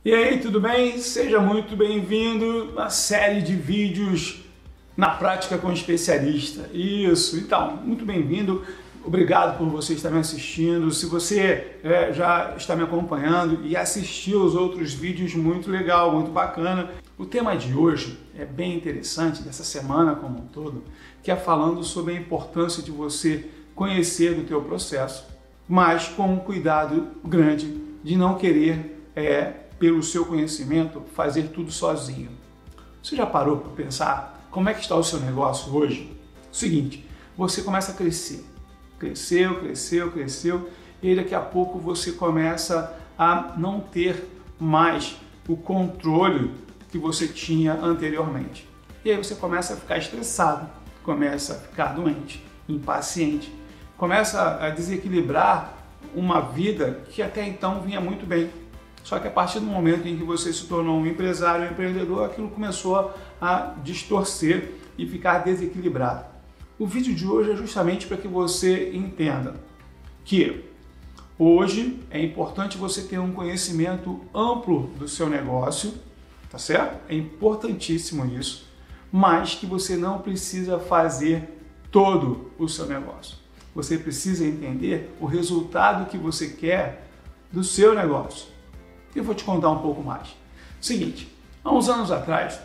E aí, tudo bem? Seja muito bem-vindo à série de vídeos na prática com especialista. Isso, então, muito bem-vindo. Obrigado por você estar me assistindo. Se você já está me acompanhando e assistiu os outros vídeos, muito legal, muito bacana. O tema de hoje é bem interessante, dessa semana como um todo, que é falando sobre a importância de você conhecer do teu processo, mas com um cuidado grande de não querer pelo seu conhecimento, fazer tudo sozinho. Você já parou para pensar como é que está o seu negócio hoje? Seguinte, você começa a crescer. Cresceu, e daqui a pouco você começa a não ter mais o controle que você tinha anteriormente. E aí você começa a ficar estressado, começa a ficar doente, impaciente, começa a desequilibrar uma vida que até então vinha muito bem. Só que a partir do momento em que você se tornou um empresário, um empreendedor, aquilo começou a distorcer e ficar desequilibrado. O vídeo de hoje é justamente para que você entenda que hoje é importante você ter um conhecimento amplo do seu negócio, tá certo? É importantíssimo isso, mas que você não precisa fazer todo o seu negócio. Você precisa entender o resultado que você quer do seu negócio. Eu vou te contar um pouco mais. Seguinte, há uns anos atrás,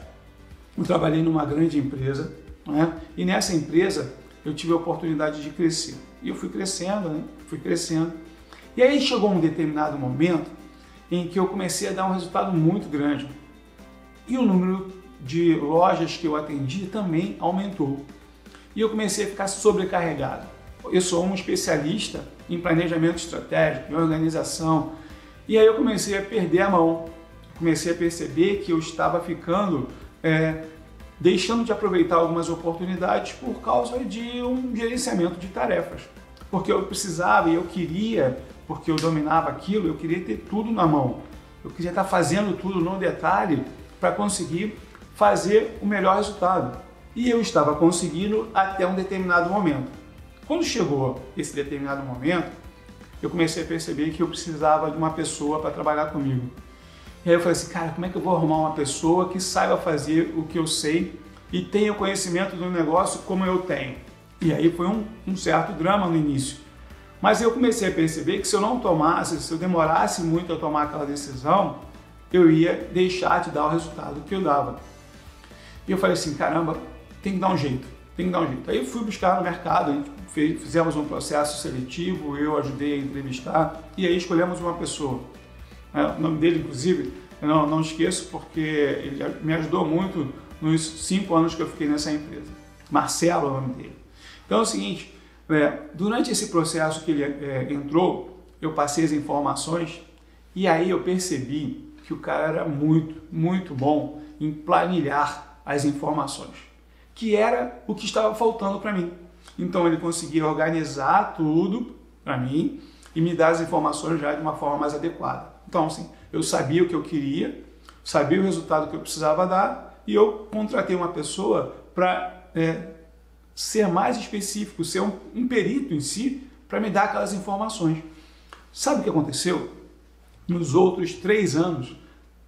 eu trabalhei numa grande empresa, né? E nessa empresa eu tive a oportunidade de crescer. E eu fui crescendo, E aí chegou um determinado momento em que eu comecei a dar um resultado muito grande. E o número de lojas que eu atendi também aumentou. E eu comecei a ficar sobrecarregado. Eu sou um especialista em planejamento estratégico, em organização. E aí eu comecei a perder a mão, comecei a perceber que eu estava ficando, deixando de aproveitar algumas oportunidades por causa de um gerenciamento de tarefas. Porque eu precisava e eu queria, porque eu dominava aquilo, eu queria ter tudo na mão. Eu queria estar fazendo tudo no detalhe para conseguir fazer o melhor resultado. E eu estava conseguindo até um determinado momento. Quando chegou esse determinado momento, eu comecei a perceber que eu precisava de uma pessoa para trabalhar comigo. E aí eu falei assim, cara, como é que eu vou arrumar uma pessoa que saiba fazer o que eu sei e tenha o conhecimento do negócio como eu tenho? E aí foi um certo drama no início. Mas eu comecei a perceber que se eu não tomasse, se eu demorasse muito a tomar aquela decisão, eu ia deixar de dar o resultado que eu dava. E eu falei assim, caramba, tem que dar um jeito. Aí eu fui buscar no mercado, fizemos um processo seletivo, eu ajudei a entrevistar e aí escolhemos uma pessoa. O nome dele, inclusive, eu não esqueço porque ele me ajudou muito nos 5 anos que eu fiquei nessa empresa. Marcelo é o nome dele. Então é o seguinte, durante esse processo que ele entrou, eu passei as informações e aí eu percebi que o cara era muito bom em planilhar as informações, que era o que estava faltando para mim. Então ele conseguia organizar tudo para mim e me dar as informações já de uma forma mais adequada. Então assim, eu sabia o que eu queria, sabia o resultado que eu precisava dar e eu contratei uma pessoa para ser mais específico, ser um perito em si para me dar aquelas informações. Sabe o que aconteceu? Nos outros 3 anos,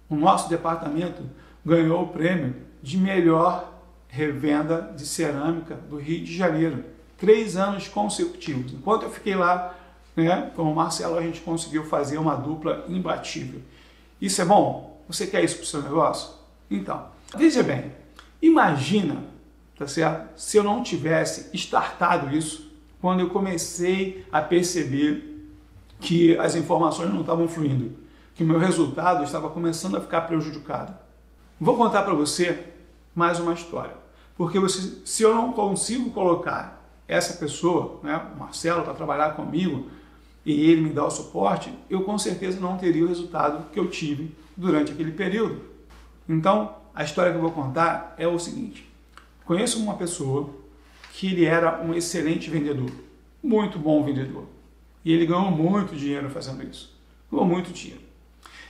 o nosso departamento ganhou o prêmio de melhor revenda de cerâmica do Rio de Janeiro. 3 anos consecutivos. Enquanto eu fiquei lá, com o Marcelo, a gente conseguiu fazer uma dupla imbatível. Isso é bom? Você quer isso para o seu negócio? Então, veja bem, imagina, tá certo? Se eu não tivesse startado isso, quando eu comecei a perceber que as informações não estavam fluindo, que o meu resultado estava começando a ficar prejudicado. Vou contar para você mais uma história. Porque se eu não consigo colocar essa pessoa, o Marcelo, para trabalhar comigo e ele me dar o suporte, eu com certeza não teria o resultado que eu tive durante aquele período. Então, a história que eu vou contar é o seguinte. Conheço uma pessoa que ele era um excelente vendedor, muito bom vendedor. E ele ganhou muito dinheiro fazendo isso. Ganhou muito dinheiro.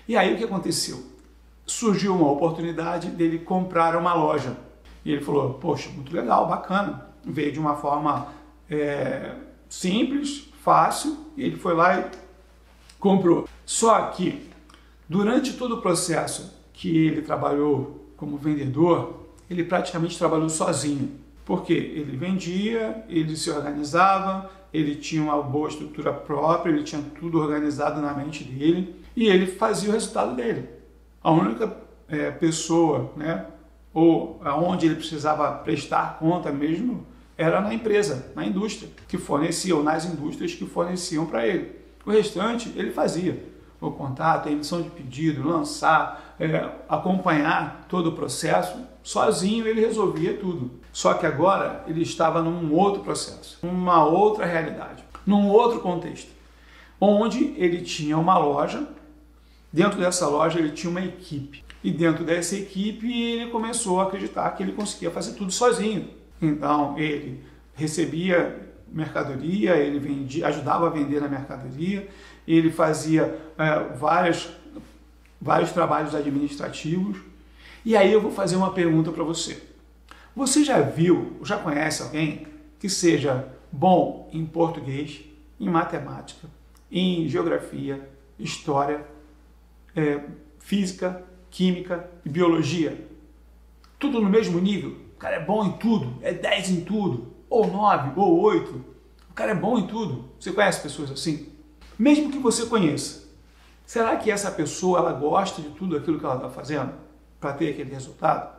E aí o que aconteceu? Surgiu uma oportunidade dele comprar uma loja. E ele falou, poxa, muito legal, bacana. Veio de uma forma simples, fácil, e ele foi lá e comprou. Só que Durante todo o processo que ele trabalhou como vendedor, ele praticamente trabalhou sozinho. Porque ele vendia, ele se organizava, ele tinha uma boa estrutura própria, ele tinha tudo organizado na mente dele e ele fazia o resultado dele. A única pessoa, né, ou aonde ele precisava prestar conta mesmo, era na empresa, na indústria, que fornecia, ou nas indústrias que forneciam para ele. O restante ele fazia. O contato, a emissão de pedido, lançar, acompanhar todo o processo, sozinho ele resolvia tudo. Só que agora ele estava num outro processo, numa outra realidade, num outro contexto, onde ele tinha uma loja, dentro dessa loja ele tinha uma equipe, e dentro dessa equipe ele começou a acreditar que ele conseguia fazer tudo sozinho. Então ele recebia mercadoria, ele vendia, ajudava a vender na mercadoria, ele fazia vários trabalhos administrativos. E aí eu vou fazer uma pergunta para você. Você já conhece alguém que seja bom em português, em matemática, em geografia, história, física, química e biologia? Tudo no mesmo nível? O cara é bom em tudo, é 10 em tudo, ou 9, ou 8. O cara é bom em tudo. Você conhece pessoas assim? Mesmo que você conheça, será que essa pessoa ela gosta de tudo aquilo que ela está fazendo para ter aquele resultado?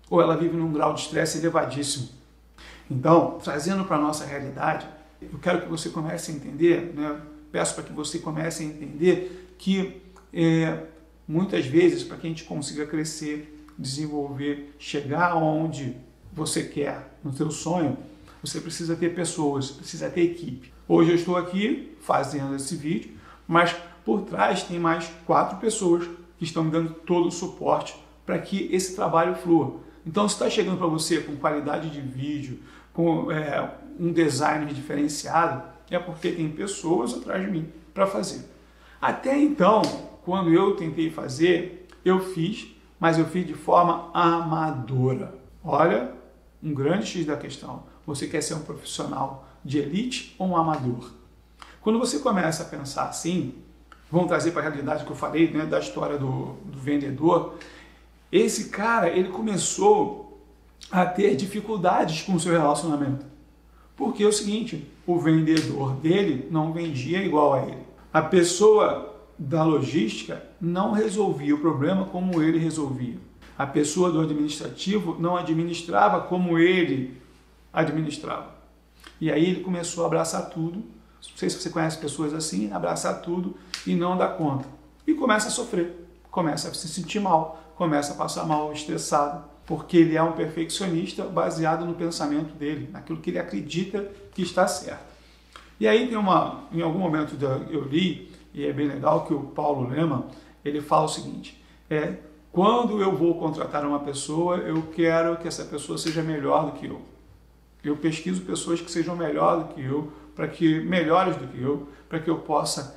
Ou ela vive num grau de estresse elevadíssimo? Então, trazendo para a nossa realidade, eu quero que você comece a entender, né? Peço para que você comece a entender que muitas vezes, para que a gente consiga crescer, desenvolver, chegar onde você quer, no seu sonho, você precisa ter pessoas, precisa ter equipe. Hoje eu estou aqui fazendo esse vídeo, mas por trás tem mais 4 pessoas que estão me dando todo o suporte para que esse trabalho flua. Então, se está chegando para você com qualidade de vídeo, com um design diferenciado, é porque tem pessoas atrás de mim para fazer. Até então, quando eu tentei fazer, eu fiz, mas eu fiz de forma amadora. Olha, um grande X da questão. Você quer ser um profissional de elite ou um amador? Quando você começa a pensar assim, vamos trazer para a realidade que eu falei, né, da história do vendedor. Esse cara, ele começou a ter dificuldades com o seu relacionamento. Porque é o seguinte, o vendedor dele não vendia igual a ele. A pessoa da logística não resolvia o problema como ele resolvia. A pessoa do administrativo não administrava como ele administrava. E aí ele começou a abraçar tudo. Não sei se você conhece pessoas assim, abraçar tudo e não dar conta. E começa a sofrer, começa a se sentir mal, começa a passar mal, estressado, porque ele é um perfeccionista baseado no pensamento dele, naquilo que ele acredita que está certo. E aí tem em algum momento eu li, e é bem legal, que o Paulo Lema, ele fala o seguinte, quando eu vou contratar uma pessoa, eu quero que essa pessoa seja melhor do que eu. Eu pesquiso pessoas que sejam melhor do que eu, melhores do que eu, para que eu possa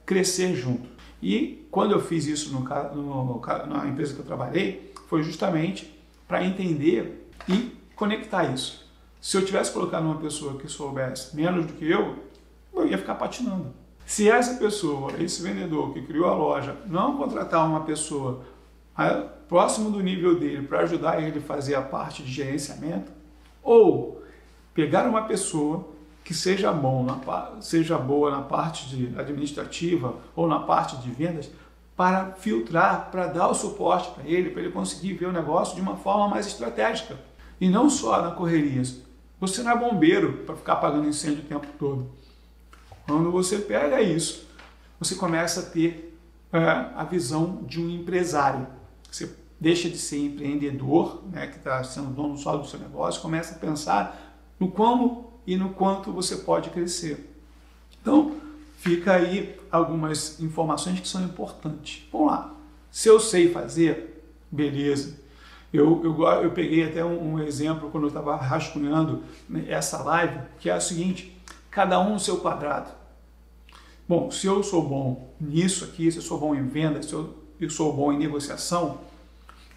crescer junto. E quando eu fiz isso na empresa que eu trabalhei, foi justamente para entender e conectar isso. Se eu tivesse colocado uma pessoa que soubesse menos do que eu ia ficar patinando. Se essa pessoa, esse vendedor que criou a loja, não contratar uma pessoa próximo do nível dele para ajudar ele a fazer a parte de gerenciamento, ou pegar uma pessoa que seja boa na parte administrativa ou na parte de vendas, para filtrar, para dar o suporte para ele conseguir ver o negócio de uma forma mais estratégica. E não só na correria. Você não é bombeiro para ficar apagando incêndio o tempo todo. Quando você pega isso, você começa a ter a visão de um empresário. Você deixa de ser empreendedor, né, que está sendo dono só do seu negócio, começa a pensar no como e no quanto você pode crescer. Então, fica aí algumas informações que são importantes. Vamos lá. Se eu sei fazer, beleza. Eu peguei até um exemplo quando eu estava rascunhando essa live, que é o seguinte, cada um no seu quadrado. Bom, se eu sou bom nisso aqui, se eu sou bom em venda, se eu sou bom em negociação,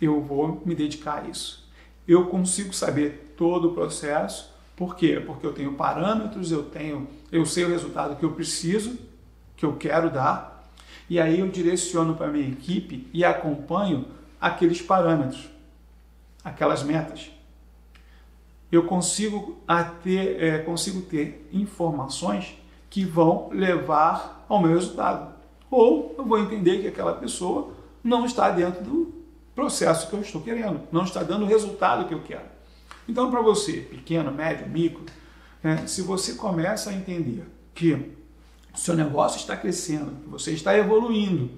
eu vou me dedicar a isso. Eu consigo saber todo o processo. Por quê? Porque eu tenho parâmetros, eu sei o resultado que eu preciso, que eu quero dar, E aí eu direciono para a minha equipe e acompanho aqueles parâmetros, aquelas metas. Eu consigo ter informações que vão levar ao meu resultado. Ou eu vou entender que aquela pessoa não está dentro do processo que eu estou querendo, não está dando o resultado que eu quero. Então, para você, pequeno, médio, micro, se você começa a entender que o seu negócio está crescendo, que você está evoluindo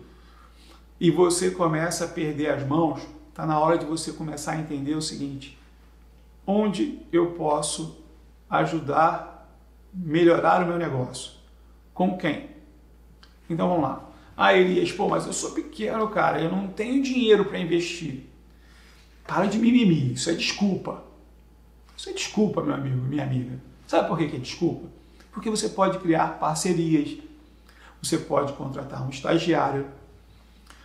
e você começa a perder as mãos, está na hora de você começar a entender o seguinte: onde eu posso ajudar, melhorar o meu negócio? Com quem? Então vamos lá. Ah, Elias, pô, mas eu sou pequeno, cara, eu não tenho dinheiro para investir. Para de mimimi, isso é desculpa. Isso é desculpa, meu amigo, minha amiga. Sabe por que é desculpa? Porque você pode criar parcerias, você pode contratar um estagiário,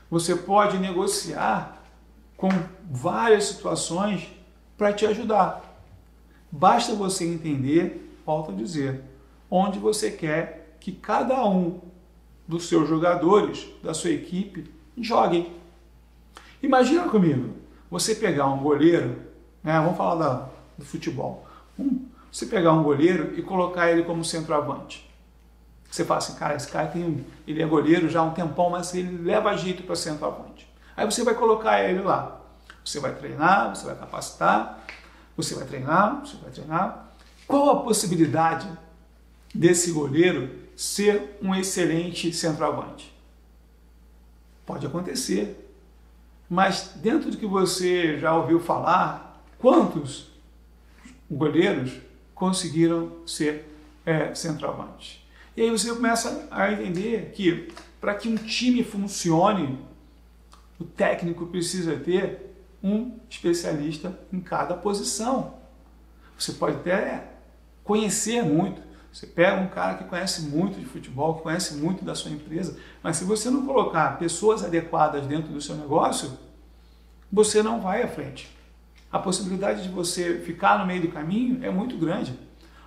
você pode negociar com várias situações para te ajudar. Basta você entender, volto a dizer, onde você quer que cada um dos seus jogadores, da sua equipe, joguem. Imagina comigo, você pegar um goleiro, vamos falar do futebol, você pegar um goleiro e colocar ele como centroavante. Você fala assim, cara, esse cara ele é goleiro já há um tempão, mas ele leva jeito para centroavante. Aí você vai colocar ele lá. Você vai treinar, você vai capacitar, você vai treinar, você vai treinar. Qual a possibilidade desse goleiro ser um excelente centroavante? Pode acontecer. Mas dentro do que você já ouviu falar, quantos goleiros conseguiram ser centroavantes? E aí você começa a entender que para que um time funcione, o técnico precisa ter um especialista em cada posição. Você pode até conhecer muito. Você pega um cara que conhece muito de futebol, que conhece muito da sua empresa, mas se você não colocar pessoas adequadas dentro do seu negócio, você não vai à frente. A possibilidade de você ficar no meio do caminho é muito grande.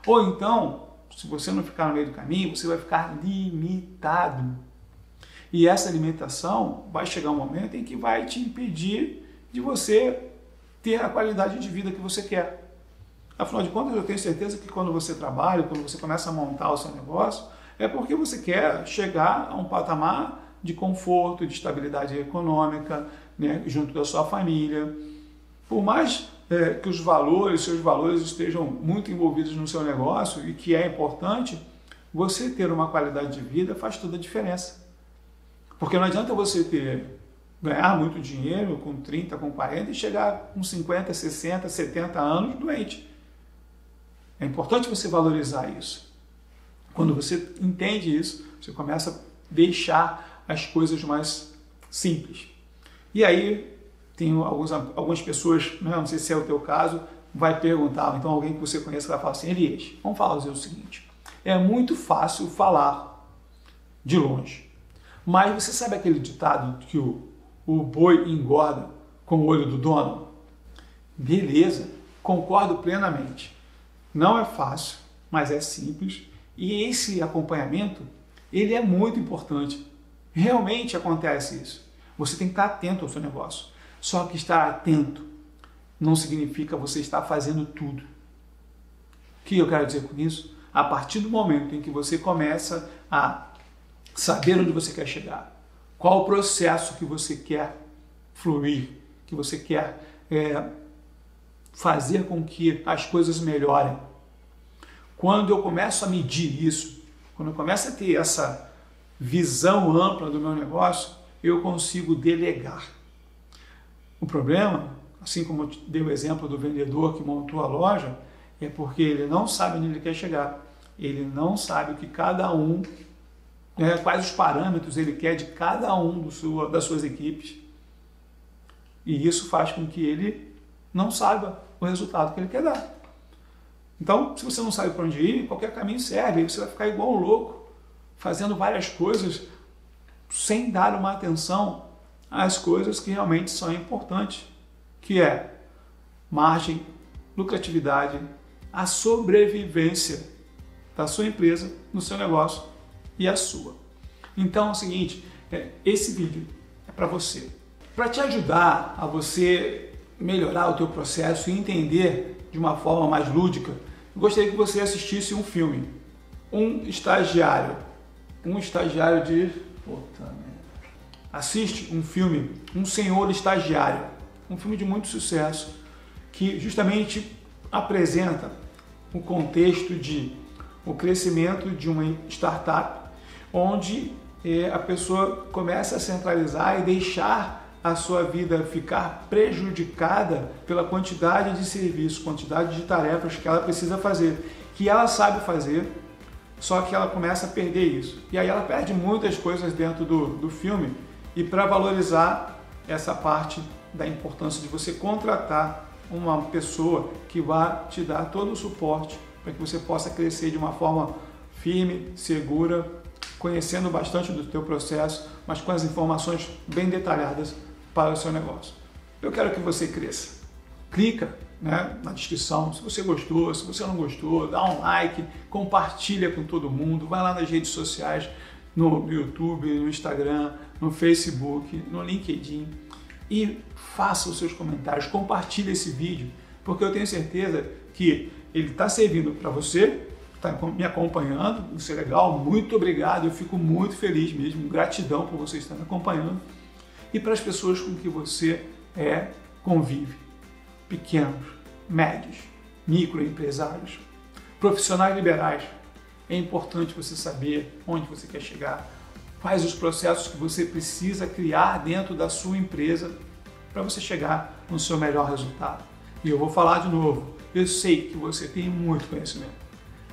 Ou então, se você não ficar no meio do caminho, você vai ficar limitado. E essa limitação vai chegar um momento em que vai te impedir de você ter a qualidade de vida que você quer. Afinal de contas, eu tenho certeza que quando você trabalha, quando você começa a montar o seu negócio, é porque você quer chegar a um patamar de conforto, de estabilidade econômica, junto da sua família. Por mais que os seus valores estejam muito envolvidos no seu negócio e que é importante, você ter uma qualidade de vida faz toda a diferença. Porque não adianta você ganhar muito dinheiro com 30, com 40 e chegar com 50, 60, 70 anos doente. É importante você valorizar isso. Quando você entende isso, você começa a deixar as coisas mais simples. E aí, tem algumas pessoas, não sei se é o teu caso, vai perguntar, então alguém que você conhece vai falar assim, Elias, vamos fazer o seguinte, é muito fácil falar de longe, mas você sabe aquele ditado que o boi engorda com o olho do dono? Beleza, concordo plenamente. Não é fácil, mas é simples, e esse acompanhamento, ele é muito importante. Realmente acontece isso. Você tem que estar atento ao seu negócio. Só que estar atento não significa você estar fazendo tudo. O que eu quero dizer com isso? A partir do momento em que você começa a saber onde você quer chegar, qual o processo que você quer fluir, que você quer fazer com que as coisas melhorem. Quando eu começo a medir isso, quando eu começo a ter essa visão ampla do meu negócio, eu consigo delegar. O problema, assim como eu dei o exemplo do vendedor que montou a loja, é porque ele não sabe onde ele quer chegar. Ele não sabe o que cada um, quais os parâmetros ele quer de cada um das suas equipes. E isso faz com que ele não saiba o resultado que ele quer dar. Então, se você não sabe para onde ir, qualquer caminho serve. Aí você vai ficar igual um louco, fazendo várias coisas sem dar uma atenção às coisas que realmente são importantes, que é margem, lucratividade, a sobrevivência da sua empresa, no seu negócio e a sua. Então é o seguinte, esse vídeo é para você. Para te ajudar a você melhorar o teu processo e entender de uma forma mais lúdica, eu gostaria que você assistisse um filme. Um estagiário de... Assiste um filme, Um Senhor Estagiário, um filme de muito sucesso, que justamente apresenta o contexto de o crescimento de uma startup, onde a pessoa começa a centralizar e deixar a sua vida ficar prejudicada pela quantidade de serviços, quantidade de tarefas que ela precisa fazer, que ela sabe fazer, só que ela começa a perder isso. E aí ela perde muitas coisas dentro do filme, e para valorizar essa parte da importância de você contratar uma pessoa que vai te dar todo o suporte para que você possa crescer de uma forma firme, segura, conhecendo bastante do teu processo, mas com as informações bem detalhadas para o seu negócio. Eu quero que você cresça. Clica, né, na descrição se você gostou, se você não gostou, dá um like, compartilha com todo mundo, vai lá nas redes sociais, no YouTube, no Instagram, no Facebook, no LinkedIn e faça os seus comentários, compartilhe esse vídeo, porque eu tenho certeza que ele está servindo para você, está me acompanhando, isso é legal, muito obrigado, eu fico muito feliz mesmo, gratidão por você estar me acompanhando, e para as pessoas com que você convive, pequenos, médios, microempresários, profissionais liberais. É importante você saber onde você quer chegar, quais os processos que você precisa criar dentro da sua empresa para você chegar no seu melhor resultado. E eu vou falar de novo, eu sei que você tem muito conhecimento,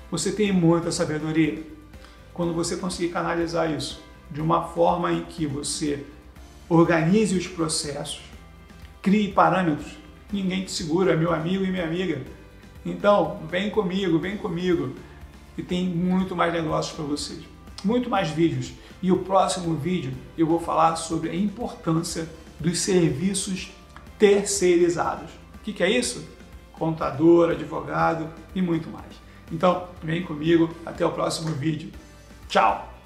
você tem muita sabedoria. Quando você conseguir canalizar isso de uma forma em que você organize os processos, crie parâmetros, ninguém te segura, meu amigo e minha amiga. Então, vem comigo. E tem muito mais negócios para vocês, muito mais vídeos. E o próximo vídeo eu vou falar sobre a importância dos serviços terceirizados. O que é isso? Contador, advogado e muito mais. Então, vem comigo, até o próximo vídeo. Tchau!